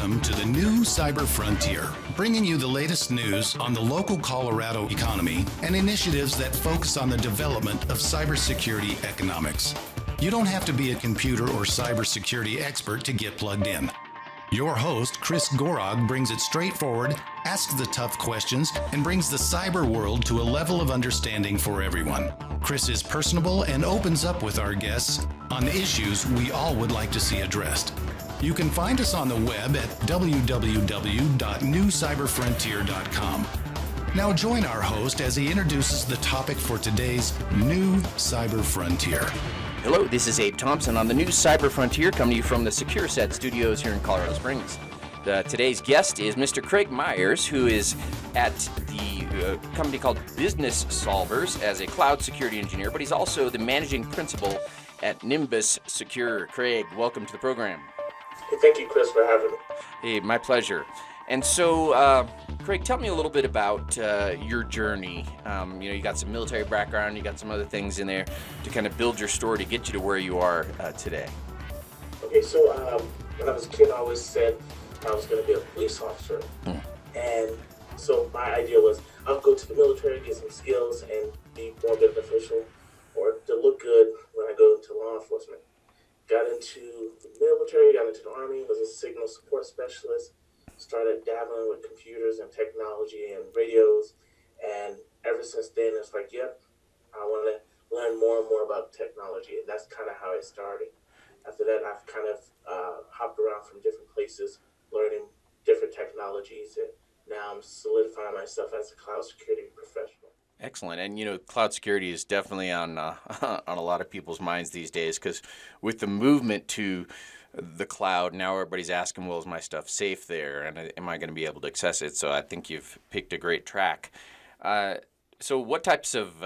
Welcome to the new Cyber Frontier, bringing you the latest news on the local Colorado economy and initiatives that focus on the development of cybersecurity economics. You don't have to be a computer or cybersecurity expert to get plugged in. Your host, Chris Gorog, brings it straightforward, asks the tough questions, and brings the cyber world to a level of understanding for everyone. Chris is personable and opens up with our guests on issues we all would like to see addressed. You can find us on the web at www.newcyberfrontier.com. Now join our host as he introduces the topic for today's new Cyber Frontier. Hello, this is Abe Thompson on the new Cyber Frontier, coming to you from the Secure Set studios here in Colorado Springs. Today's guest is Mr. Craig Meyers, who is at the company called Business Solvers as a cloud security engineer, but he's also the managing principal at Nimbus Secure. Craig, welcome to the program. Hey, thank you, Chris, for having me. Hey, my pleasure. And so, Craig, tell me a little bit about your journey. You got some military background, you got some other things in there to kind of build your story to get you to where you are today. Okay, so when I was a kid, I always said I was going to be a police officer. And so my idea was I'll go to the military, get some skills, and be more beneficial or to look good when I go into law enforcement. Got into the military, got into the Army, was a signal support specialist, started dabbling with computers and technology and radios, and ever since then it's like, yep, I want to learn more and more about technology, and that's kind of how it started. After that, I've kind of hopped around from different places, learning different technologies, and now I'm solidifying myself as a cloud security professional. Excellent. And, cloud security is definitely on on a lot of people's minds these days, because with the movement to the cloud, now everybody's asking, well, is my stuff safe there? And am I going to be able to access it? So I think you've picked a great track. So what types of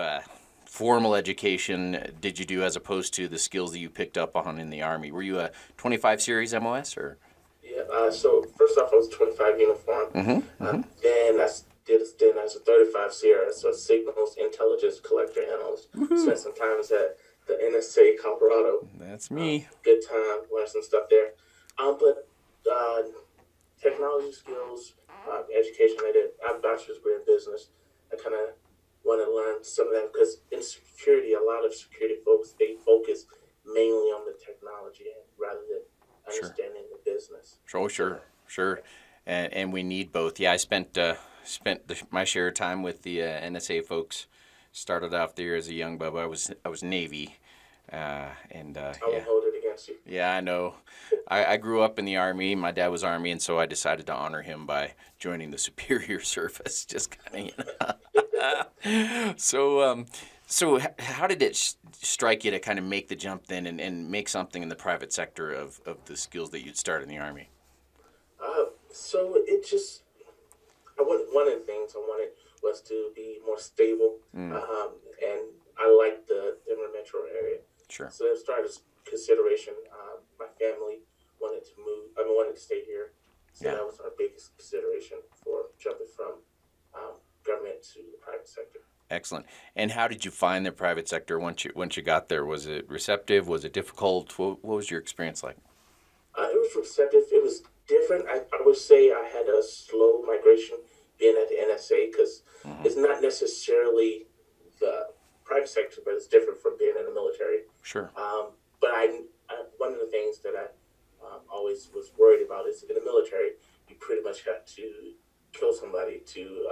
formal education did you do as opposed to the skills that you picked up on in the Army? Were you a 25 series MOS or? Yeah, so first off, I was 25 uniform. Then I did a stint as a 35 Sierra, so signals intelligence collector analyst. Spent some time at the NSA Colorado. That's me. Good time, learned some stuff there. But technology skills, education, I have a bachelor's degree in business. I kind of want to learn some of that because in security, a lot of security folks, they focus mainly on the technology rather than understanding the business. Sure. And we need both. Yeah, I spent my share of time with the NSA folks. Started off there as a young bub. I was Navy, I won't hold it against you. Yeah, I know. I grew up in the Army. My dad was Army, and so I decided to honor him by joining the superior service. Just kind of, So how did it strike you to kind of make the jump then and make something in the private sector of the skills that you'd started in the Army? So it just, one of the things I wanted was to be more stable, and I liked the Denver metro area. Sure. So it started as consideration. My family wanted to move. Wanted to stay here. So that was our biggest consideration for jumping from government to the private sector. Excellent. And how did you find the private sector once you got there? Was it receptive? Was it difficult? What was your experience like? It was receptive. It was different. I would say I had a slow migration being at the NSA because it's not necessarily the private sector, but it's different from being in the military. Sure. But one of the things that I always was worried about is in the military, you pretty much have to kill somebody to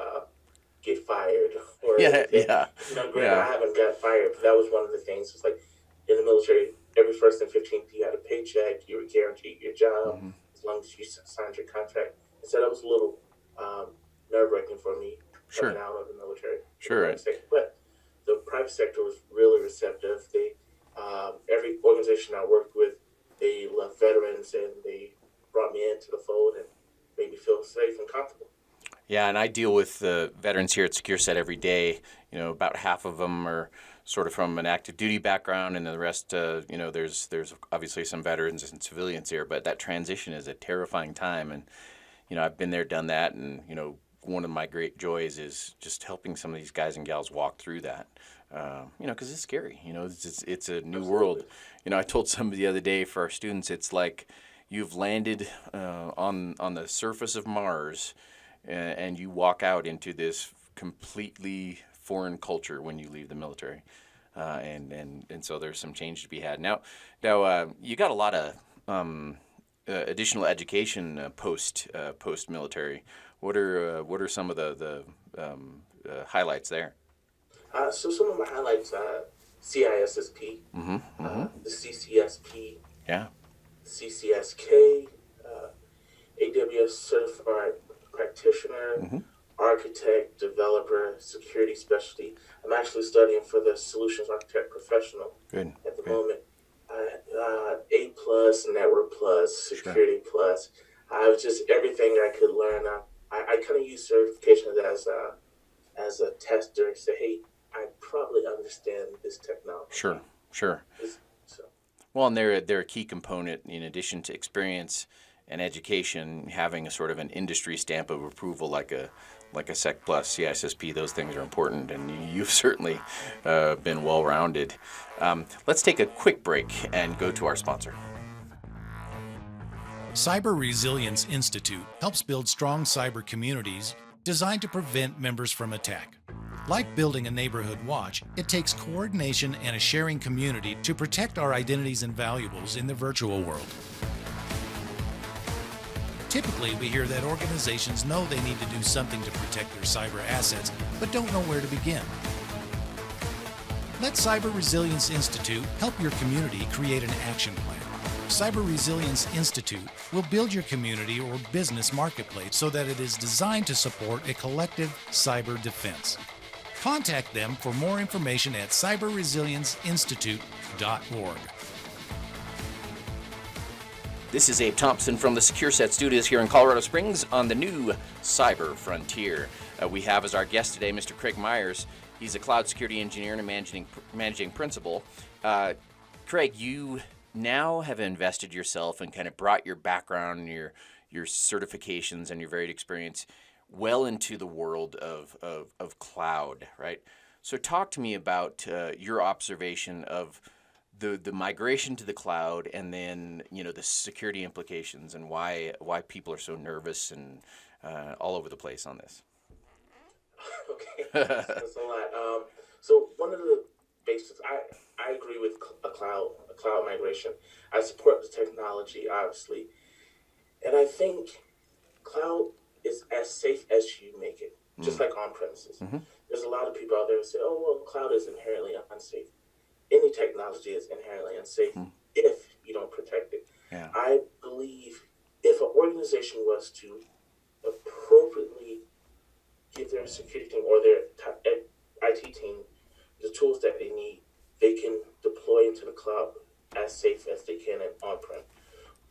get fired. Or Granted, I haven't got fired, but that was one of the things. It's like in the military, every 1st and 15th, you had a paycheck, you were guaranteed your job as long as you signed your contract. And so that was a little nerve-wracking for me coming out of the military. Sure. But the private sector was really receptive. They, every organization I worked with, they love veterans and they brought me into the fold and made me feel safe and comfortable. Yeah, and I deal with the veterans here at Secure Set every day. About half of them are sort of from an active duty background, and the rest, there's obviously some veterans and civilians here. But that transition is a terrifying time, and I've been there, done that, and one of my great joys is just helping some of these guys and gals walk through that. Because it's scary. It's a new world. I told somebody the other day for our students, it's like you've landed on the surface of Mars, and you walk out into this completely foreign culture when you leave the military, and so there's some change to be had. Now you got a lot of additional education post military. What are some of the highlights there? So some of my highlights: CISSP, the CCSP, Yeah. CCSK, AWS certified practitioner, architect, developer, security specialty. I'm actually studying for the solutions architect professional Good. at the moment. A plus, network plus, security plus. I was just everything I could learn. I kind of use certifications as a tester and say, hey, I probably understand this technology. Sure. So. Well, and they're a key component in addition to experience and education, having a sort of an industry stamp of approval like a Sec Plus, CISSP. Those things are important, and you've certainly been well-rounded. Let's take a quick break and go to our sponsor. Cyber Resilience Institute helps build strong cyber communities designed to prevent members from attack. Like building a neighborhood watch, it takes coordination and a sharing community to protect our identities and valuables in the virtual world. Typically, we hear that organizations know they need to do something to protect their cyber assets, but don't know where to begin. Let Cyber Resilience Institute help your community create an action plan. Cyber Resilience Institute will build your community or business marketplace so that it is designed to support a collective cyber defense. Contact them for more information at cyberresilienceinstitute.org. This is Abe Thompson from the Secure Set Studios here in Colorado Springs on the new Cyber Frontier. We have as our guest today Mr. Craig Meyers. He's a cloud security engineer and a managing principal. Craig, you now have invested yourself and kind of brought your background, your certifications, and your varied experience well into the world of cloud, right? So talk to me about your observation of the migration to the cloud, and then the security implications, and why people are so nervous and all over the place on this. Okay, that's a lot. So one of the basics, I agree with a cloud migration. I support the technology, obviously, and I think cloud is as safe as you make it, just like on premises. There's a lot of people out there who say, "Oh, well, cloud is inherently unsafe." Any technology is inherently unsafe if you don't protect it. Yeah. I believe if an organization was to appropriately give their security team or their IT team the tools that they need, they can deploy into the cloud as safe as they can on-prem.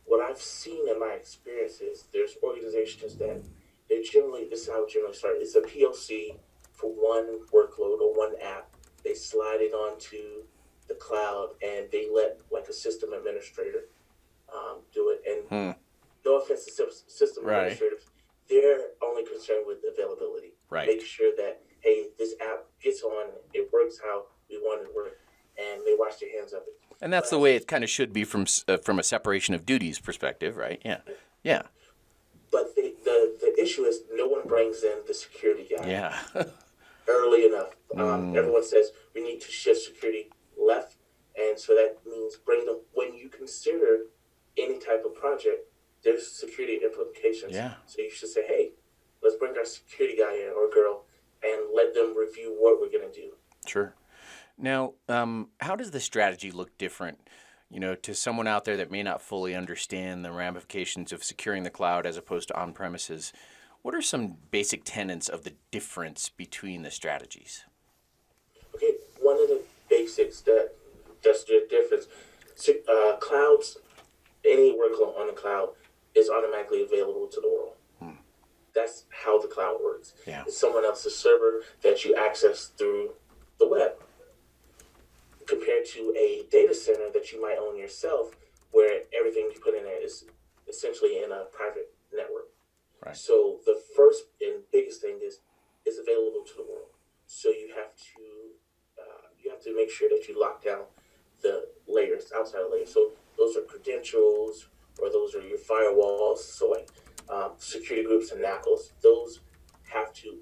What I've seen in my experience is there's organizations that this is how it generally starts. It's a POC for one workload or one app. They slide it onto the cloud and they let like a system administrator do it. And no offense to system administrators, they're only concerned with availability. Right. Make sure that, hey, this app gets on, it works how we want it to work, and they wash their hands of it. And that's the way it kind of should be from a separation of duties perspective, right? Yeah. But the issue is no one brings in the security guy. Yeah. Early enough. Everyone says we need to shift security left, and so that means bring them when you consider any type of project. There's security implications. Yeah. So you should say, hey, let's bring our security guy in or girl and let them review what we're going to do. Sure. Now, how does the strategy look different, to someone out there that may not fully understand the ramifications of securing the cloud as opposed to on-premises? What are some basic tenets of the difference between the strategies? Okay, one of the basics that's the difference. Clouds, any workload on the cloud is automatically available to the world. That's how the cloud works. Yeah. It's someone else's server that you access through the web. Compared to a data center that you might own yourself, where everything you put in there is essentially in a private network. Right. So the first and biggest thing is available to the world. So you have to make sure that you lock down the layers, outside layers. So those are credentials or those are your firewalls. So like security groups and NACLs, those have to,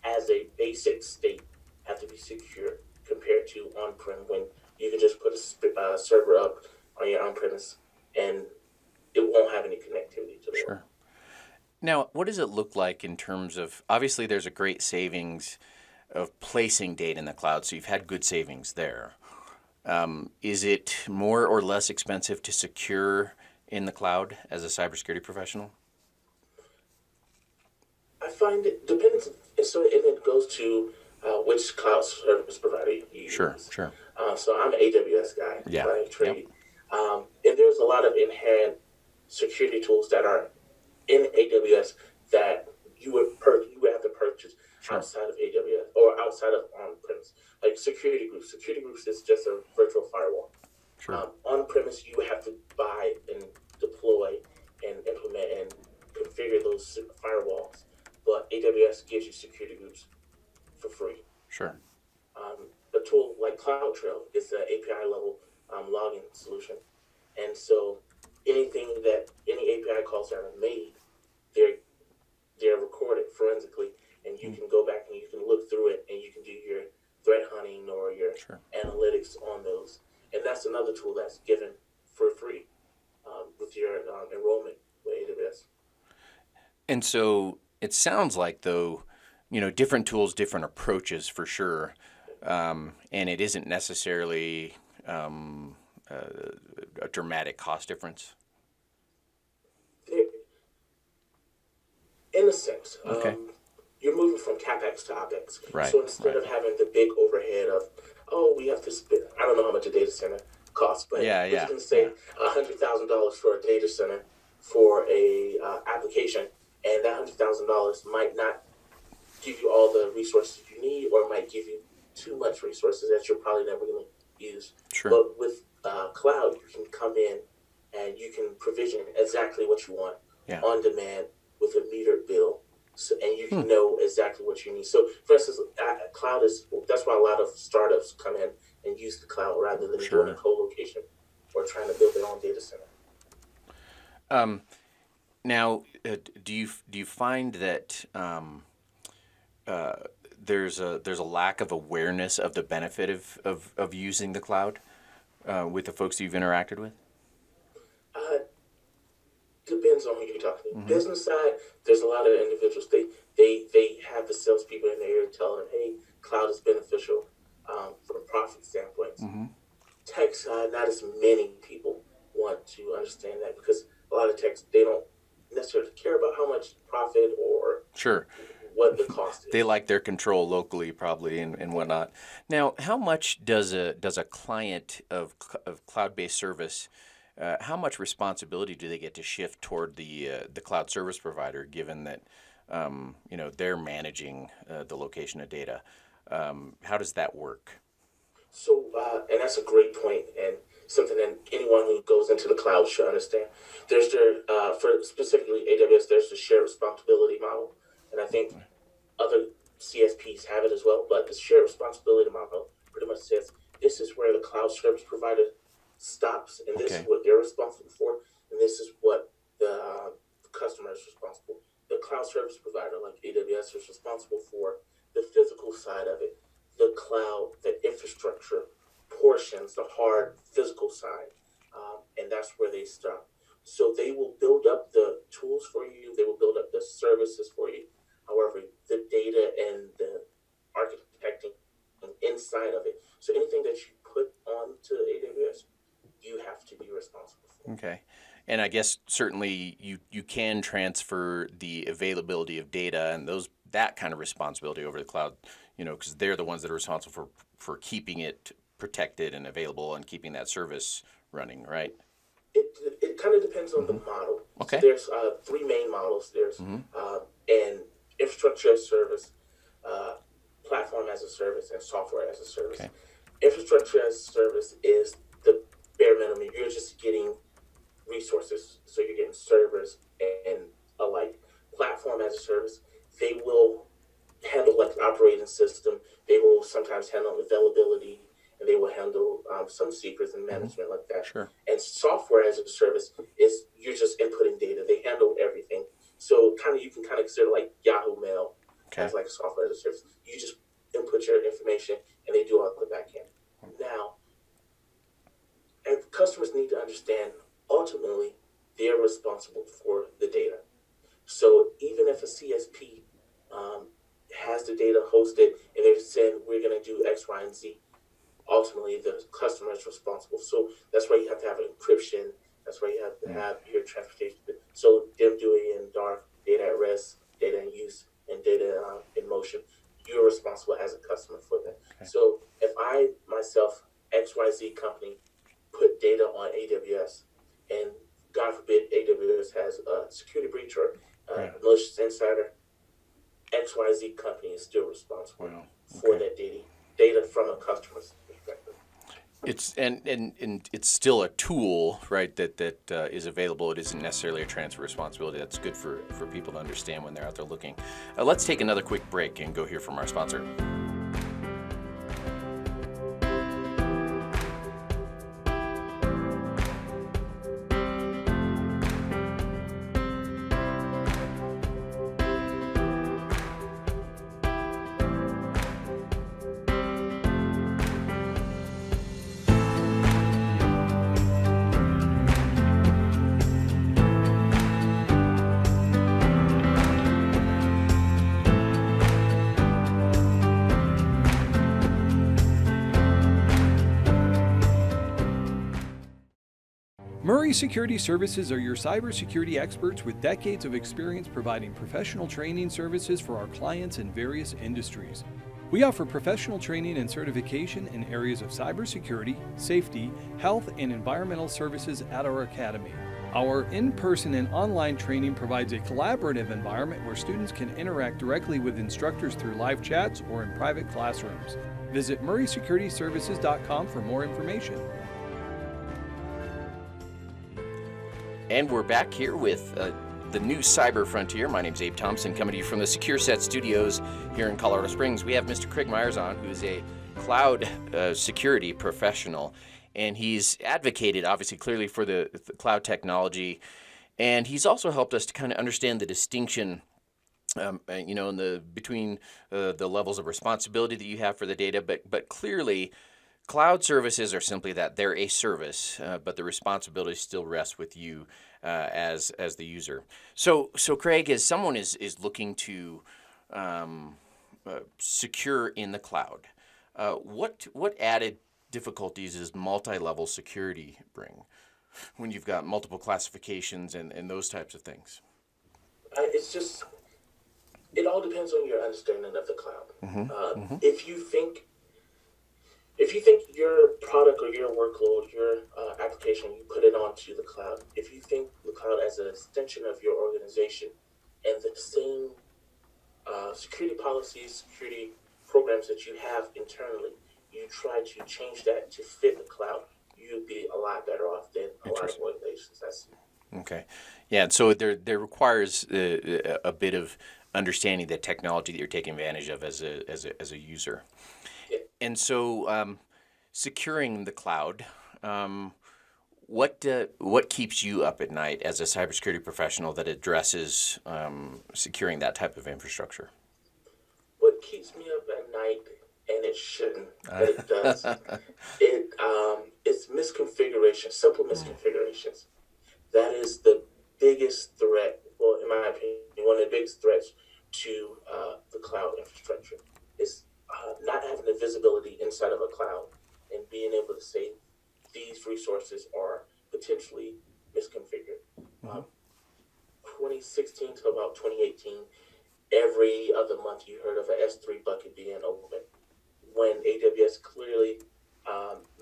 as a basic state, have to be secure compared to on-prem, when you can just put a server up on your on-premise and it won't have any connectivity to the Sure. Now, what does it look like in terms of, obviously there's a great savings of placing data in the cloud, so you've had good savings there. Is it more or less expensive to secure in the cloud as a cybersecurity professional? I find it depends. So and it goes to which cloud service provider you use. Sure. So I'm an AWS guy by trade, Yep. and there's a lot of inherent security tools that are in AWS that you would have to purchase outside of AWS or outside of on-premise, like security groups. Security groups is just a virtual firewall. Sure. On-premise, you have to buy and deploy and implement and configure those firewalls. But AWS gives you security groups for free. Sure. A tool like CloudTrail is an API level logging solution, and so any API calls that are made, they're recorded forensically, and you can go back and you can look through it, and you can do your threat hunting or your analytics on those. And that's another tool that's given for free with your enrollment with AWS. And so it sounds like, though, different tools, different approaches for sure, and it isn't necessarily a dramatic cost difference. In a sense, Okay. You're moving from CapEx to OpEx. Right, So instead of having the big overhead of, we have to spend, I don't know how much a data center costs, but you can say $100,000 for a data center for a application, and that $100,000 might not give you all the resources you need, or might give you too much resources that you're probably never going to use. Sure. But with cloud, you can come in and you can provision exactly what you want on demand with a metered bill, and you can know exactly what you need. So, for instance, cloud that's why a lot of startups come in and use the cloud rather than doing a co-location or trying to build their own data center. Now, do you find that there's a lack of awareness of the benefit of using the cloud with the folks you've interacted with? Depends on who you're talking to. Business side, there's a lot of individuals. They have the salespeople in their ear telling them, "Hey, cloud is beneficial from a profit standpoint." Tech side, not as many people want to understand that, because a lot of techs, they don't necessarily care about how much profit or what the cost is. They like their control locally, probably, and whatnot. Now, how much does a client of cloud-based service, how much responsibility do they get to shift toward the cloud service provider, given that they're managing the location of data? How does that work? So, and that's a great point, and something that anyone who goes into the cloud should understand. There's for specifically AWS, there's the shared responsibility model, and I think other CSPs have it as well. But the shared responsibility model pretty much says this is where the cloud service provider stops, and this is what they're responsible for, and this is what the customer is responsible. The cloud service provider, like AWS, is responsible for the physical side of it, the cloud, the infrastructure portions, the hard physical side, and that's where they stop. So they will build up the tools for you, they will build up the services for you. However, the data and the architecting inside of it, so anything that you put onto AWS, you have to be responsible for. Okay. And I guess certainly you can transfer the availability of data and that kind of responsibility over to the cloud, because they're the ones that are responsible for keeping it protected and available and keeping that service running, right? It kind of depends on the model. Okay. So there's three main models. There's an infrastructure as a service, platform as a service, and software as a service. Okay. Infrastructure as a service is the bare minimum. You're just getting resources, so you're getting servers and alike. Platform as a service, they will handle like an operating system. They will sometimes handle availability and they will handle some secrets and management like that. Sure. And software as a service is you're just inputting data. They handle everything. So you can consider like Yahoo Mail as like software as a service. You just input your information and they do all the back end. Now, and customers need to understand ultimately they're responsible for the data. So even if a CSP has the data hosted and they're saying we're going to do X, Y, and Z, ultimately the customer is responsible. So that's why you have to have encryption. That's why you have to have your transportation. So them doing in dark, data at rest, data in use, and data in motion, you're responsible as a customer for that. Okay. So if I myself, XYZ company, put data on AWS, and God forbid AWS has a security breach or malicious insider, XYZ company is still responsible for that data from a customer's perspective. It's and it's still a tool, right? That is available. It isn't necessarily a transfer responsibility. That's good for people to understand when they're out there looking. Let's take another quick break and go hear from our sponsor. Murray Security Services are your cybersecurity experts with decades of experience providing professional training services for our clients in various industries. We offer professional training and certification in areas of cybersecurity, safety, health, and environmental services at our academy. Our in-person and online training provides a collaborative environment where students can interact directly with instructors through live chats or in private classrooms. Visit murraysecurityservices.com for more information. And we're back here with the new cyber frontier. My name's Abe Thompson, coming to you from the Secure Set Studios here in Colorado Springs. We have Mr. Craig Meyers on, who is a cloud security professional, and he's advocated, obviously, clearly for the cloud technology, and he's also helped us to kind of understand the distinction, between the levels of responsibility that you have for the data, but clearly, cloud services are simply that. They're a service, but the responsibility still rests with you as the user. So Craig, as someone is looking to secure in the cloud, what added difficulties does multi-level security bring when you've got multiple classifications and those types of things? It all depends on your understanding of the cloud. If you think your product or your workload, your application, you put it onto the cloud. If you think the cloud as an extension of your organization and the same security policies, security programs that you have internally, you try to change that to fit the cloud, you'd be a lot better off than a lot of organizations. Okay. Yeah, so there requires a bit of understanding the technology that you're taking advantage of as a user. And so, securing the cloud, what keeps you up at night as a cybersecurity professional that addresses securing that type of infrastructure? What keeps me up at night, and it shouldn't, but it does, it's misconfiguration, simple misconfigurations. That is the biggest threat, well, in my opinion, one of the biggest threats to the cloud infrastructure is not having the visibility inside of a cloud and being able to say these resources are potentially misconfigured. 2016 to about 2018, every other month you heard of an S3 bucket being open, when AWS clearly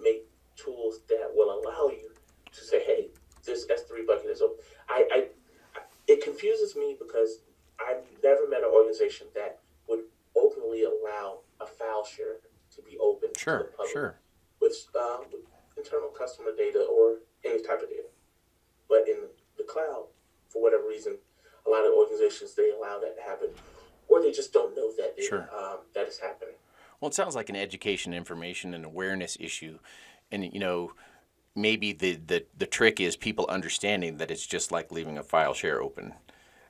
make tools that will allow you to say, hey, this S3 bucket is open. It confuses me because I've never met an organization that would openly allow a file share to be open to the public with internal customer data or any type of data. But in the cloud, for whatever reason, a lot of organizations, they allow that to happen, or they just don't know that that is happening. Well, it sounds like an education, information, and awareness issue, and maybe the trick is people understanding that it's just like leaving a file share open.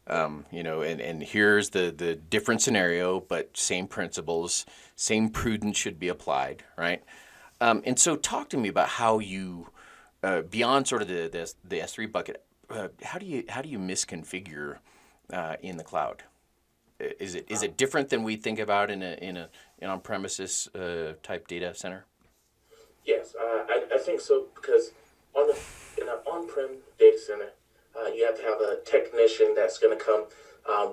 And here's the different scenario, but same principles, same prudence should be applied, right? And so talk to me about how you, beyond sort of the S3 bucket, how do you misconfigure in the cloud? Is it different than we think about in an on-premises type data center? Yes, I think so, because in an on-prem data center, you have to have a technician that's going to come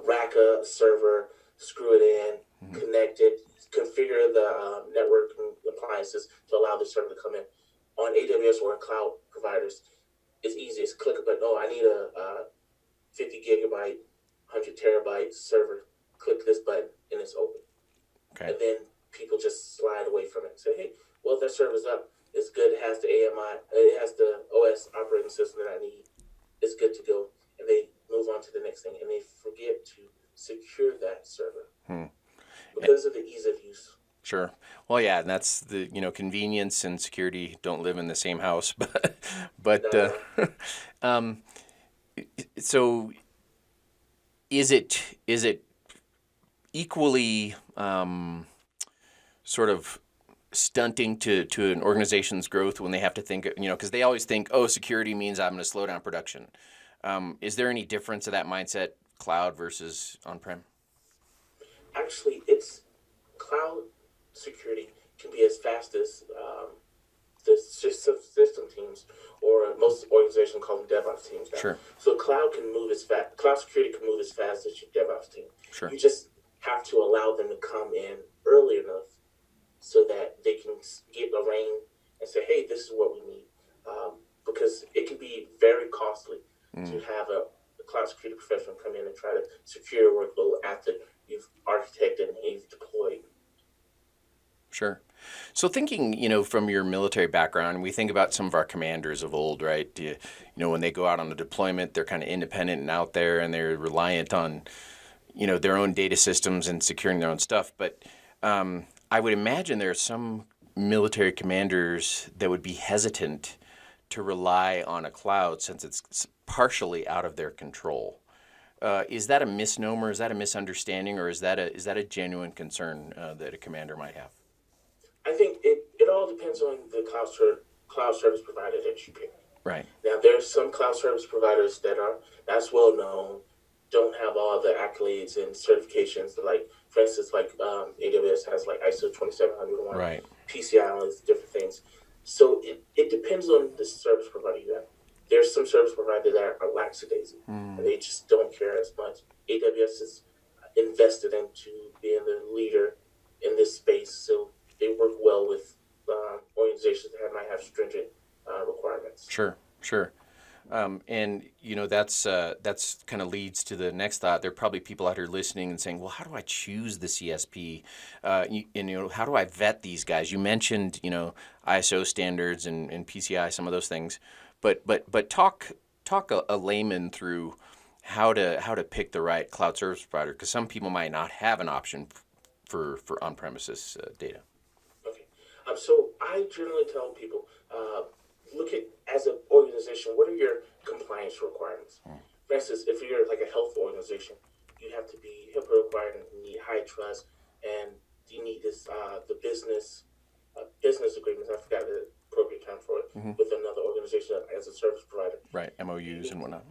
rack a server, screw it in, connect it, configure the network appliances to allow the server to come in. On AWS or cloud providers, it's easy. It's click a button. Oh, I need a 50 gigabyte, 100 terabyte server. Click this button and it's open. Okay. And then people just slide away from it and say, hey, well, that server's up. It's good. It has the AMI. It has the OS operating system that I need. It's good to go. And they move on to the next thing. And they forget to secure that server because of the ease of use. Sure. Well, yeah, and that's the convenience and security don't live in the same house, but so is it equally sort of stunting to an organization's growth when they have to think, because they always think, oh, security means I'm going to slow down production. Is there any difference of that mindset, cloud versus on-prem? Actually, it's cloud security can be as fast as the system teams, or most organizations call them DevOps teams now. Sure. So cloud can move as fast. Cloud security can move as fast as your DevOps team. Sure. You just have to allow them to come in early enough so that they can get a rein and say, hey, this is what we need. Because it can be very costly to have a cloud security professional come in and try to secure your workload after you've architected and you've deployed. Sure. So thinking, from your military background, we think about some of our commanders of old, right? When they go out on a deployment, they're kind of independent and out there, and they're reliant on, their own data systems and securing their own stuff. But I would imagine there are some military commanders that would be hesitant to rely on a cloud since it's partially out of their control. Is that a misnomer? Is that a misunderstanding, or is that a genuine concern that a commander might have? I think it all depends on the cloud service provider that you pick. Right. Now, there's some cloud service providers that's well known, don't have all the accolades and certifications. Like, for instance, AWS has like ISO 27001, right, PCI analysts, different things. So it depends on the service provider you have. There's some service providers that are lackadaisy, and they just don't care as much. AWS is invested into being the leader in this space, so they work well with organizations that might have stringent requirements. Sure. And that's kind of leads to the next thought. There are probably people out here listening and saying, well, how do I choose the CSP? How do I vet these guys? You mentioned, ISO standards and PCI, some of those things, but talk a layman through how to pick the right cloud service provider, because some people might not have an option for on-premises data. Okay. So I generally tell people, look at, as an organization, what are your compliance requirements? For instance, if you're like a health organization, you have to be HIPAA required and you need high trust, and you need this the business agreements. I forgot the appropriate term for it, with another organization as a service provider. Right, MOUs and whatnot.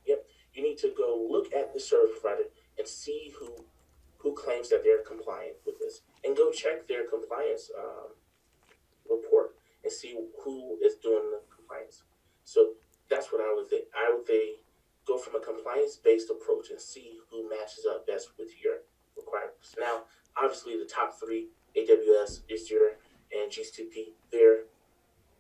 Yep. You need to go look at the service provider and see who claims that they're compliant with this, and go check their compliance report and see who is doing the compliance. So that's what I would think. I would go from a compliance-based approach and see who matches up best with your requirements. Now, obviously, the top three, AWS, Azure, and GCP,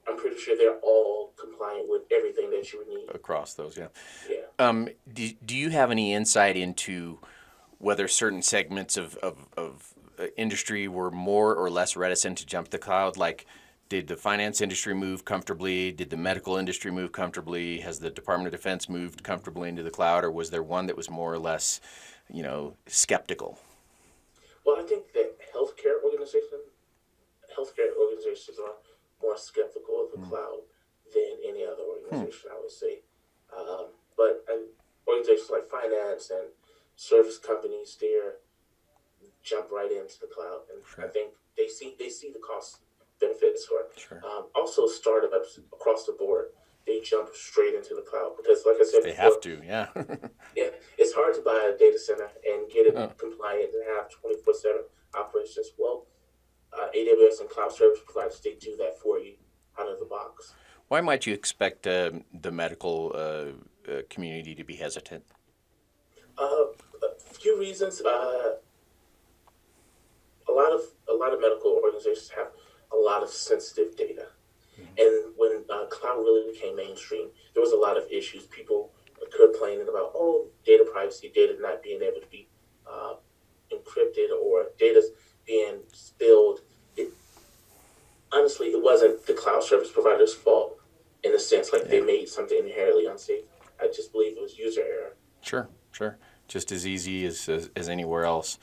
I'm pretty sure they're all compliant with everything that you would need. Across those, yeah. Yeah. Do you have any insight into whether certain segments of industry were more or less reticent to jump to the cloud? Like, did the finance industry move comfortably? Did the medical industry move comfortably? Has the Department of Defense moved comfortably into the cloud, or was there one that was more or less, skeptical? Well, I think that healthcare organizations healthcare organizations are more skeptical of the cloud than any other organization, I would say. But organizations like finance and service companies, they're jump right into the cloud, and I think they see the cost benefits for it. Also, startups across the board, they jump straight into the cloud because, like I said, They before, have to, yeah. yeah, it's hard to buy a data center and get it compliant and have 24/7 operations. Well, AWS and cloud service providers, they do that for you out of the box. Why might you expect the medical community to be hesitant? A few reasons. A lot of medical organizations have a lot of sensitive data, and when cloud really became mainstream, there was a lot of issues. People complaining about data privacy, data not being able to be encrypted, or data being spilled. Honestly, it wasn't the cloud service provider's fault in a sense, like they made something inherently unsafe. I just believe it was user error. Sure. Just as easy as anywhere else.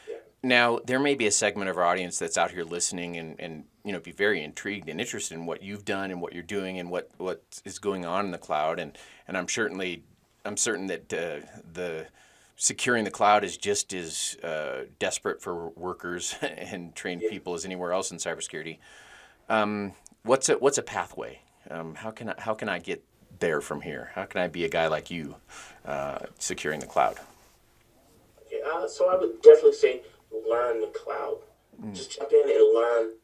Yeah. Now, there may be a segment of our audience that's out here listening and be very intrigued and interested in what you've done and what you're doing and what is going on in the cloud. And I'm certain that the securing the cloud is just as desperate for workers and trained people as anywhere else in cybersecurity. What's a pathway? How can I get there from here? How can I be a guy like you securing the cloud? Okay, so I would definitely say learn the cloud. Just jump in and learn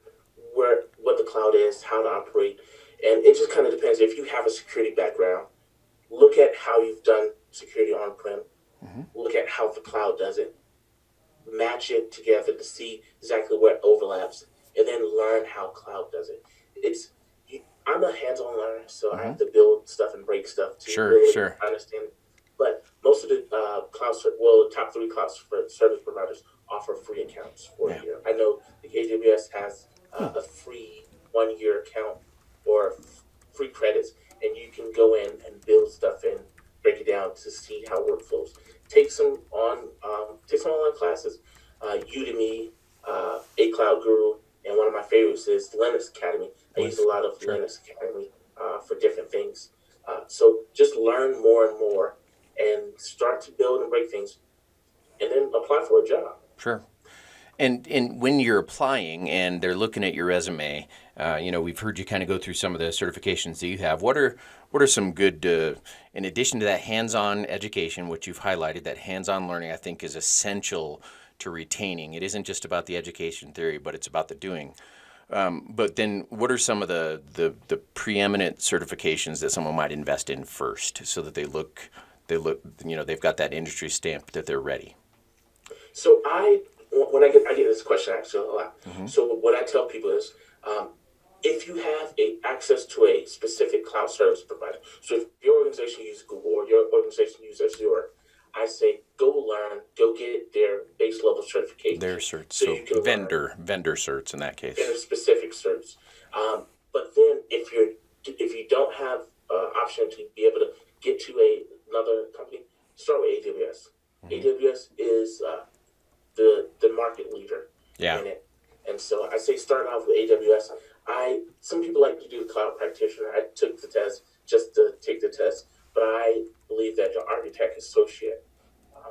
what the cloud is, how to operate, and it just kind of depends. If you have a security background, look at how you've done security on-prem. Look at how the cloud does it. Match it together to see exactly where it overlaps, and then learn how cloud does it. I'm a hands-on learner, so I have to build stuff and break stuff to really understand it. But most of the the top 3 cloud service providers offer free accounts for a year. I know the AWS has a free 1-year account or free credits, and you can go in and build stuff and break it down to see how workflows. Take some online classes. Udemy, A Cloud Guru, and one of my favorites is Linux Academy. I use a lot of Linux Academy for different things. So just learn more and more and start to build and break things, and then apply for a job. Sure. And when you're applying and they're looking at your resume, we've heard you kind of go through some of the certifications that you have. What are some good, in addition to that hands-on education, which you've highlighted, that hands-on learning I think is essential to retaining. It isn't just about the education theory, but it's about the doing. But then what are some of the preeminent certifications that someone might invest in first so that they look, they've got that industry stamp that they're ready? So I get this question actually a lot. So what I tell people is, if you have access to a specific cloud service provider, so if your organization uses Google or your organization uses Azure, I say go get their base level certification. Their certs, so you can vendor certs in that case. Vendor specific certs. But then if you don't have option to be able to get to another company, start with AWS. AWS is the market leader in it. And so I say start off with AWS. Some people like to do the cloud practitioner. I took the test just to take the test, but I believe that the architect associate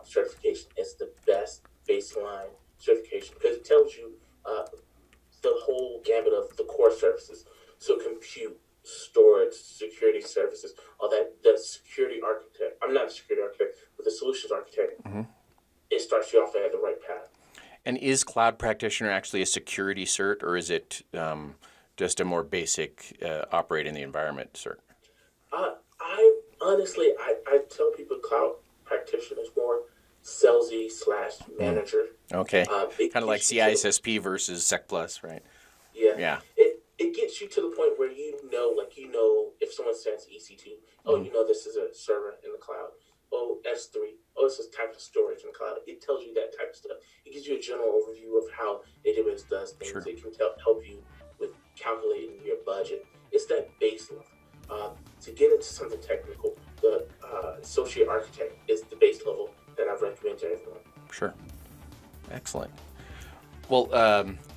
certification is the best baseline certification because it tells you the whole gamut of the core services. So compute, storage, security services, all that. The security architect, I'm not a security architect, but the solutions architect, it starts you off at the right path. And is cloud practitioner actually a security cert, or is it just a more basic operate in the environment cert? I tell people cloud practitioner is more salesy / manager. Okay, kind of like CISSP versus Sec Plus, right? Yeah. It gets you to the point where you know if someone sends EC2, this is a server in the cloud. Oh, S3, this is type of storage in the cloud. It tells you that type of stuff. It gives you a general overview of how AWS does things. Sure. It can help you with calculating your budget. It's that base level. To get into something technical, the associate architect is the base level that I recommend to everyone. Sure. Excellent. Well,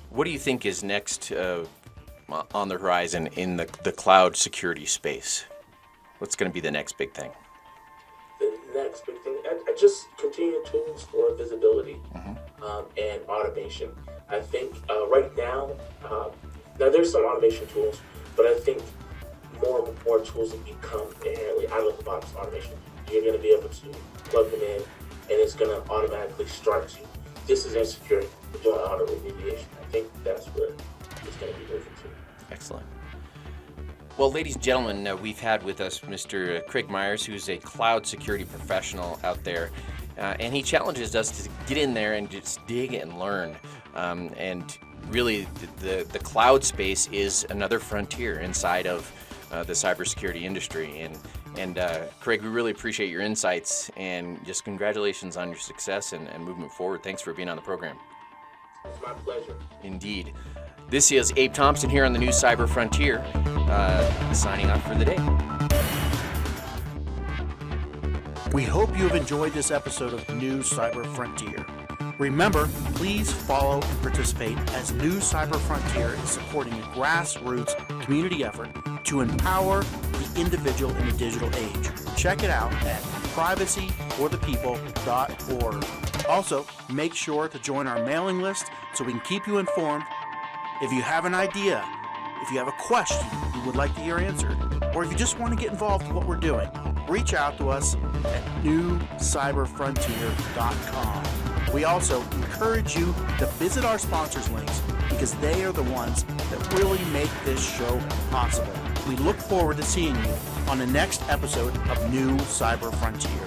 What do you think is next on the horizon in the cloud security space? What's going to be the next big thing? The next big thing, I just continue tools for visibility and automation. I think right now there's some automation tools, but I think more and more tools will become inherently out-of-the-box automation. You're going to be able to plug them in, and it's going to automatically start you. This is insecure, we're doing auto remediation. I think that's where it's going to be moving to. Excellent. Well, ladies and gentlemen, we've had with us Mr. Craig Meyers, who's a cloud security professional out there, and he challenges us to get in there and just dig and learn. And really, the cloud space is another frontier inside of the cybersecurity industry. And Craig, we really appreciate your insights, and just congratulations on your success and movement forward. Thanks for being on the program. It's my pleasure. Indeed. This is Abe Thompson here on the new Cyber Frontier, signing off for the day. We hope you have enjoyed this episode of New Cyber Frontier. Remember, please follow and participate as New Cyber Frontier is supporting a grassroots community effort to empower the individual in the digital age. Check it out at privacyforthepeople.org. Also, make sure to join our mailing list so we can keep you informed. If you have an idea, if you have a question you would like to hear answered, or if you just want to get involved in what we're doing, reach out to us at newcyberfrontier.com. We also encourage you to visit our sponsors links because they are the ones that really make this show possible. We look forward to seeing you on the next episode of New Cyber Frontier.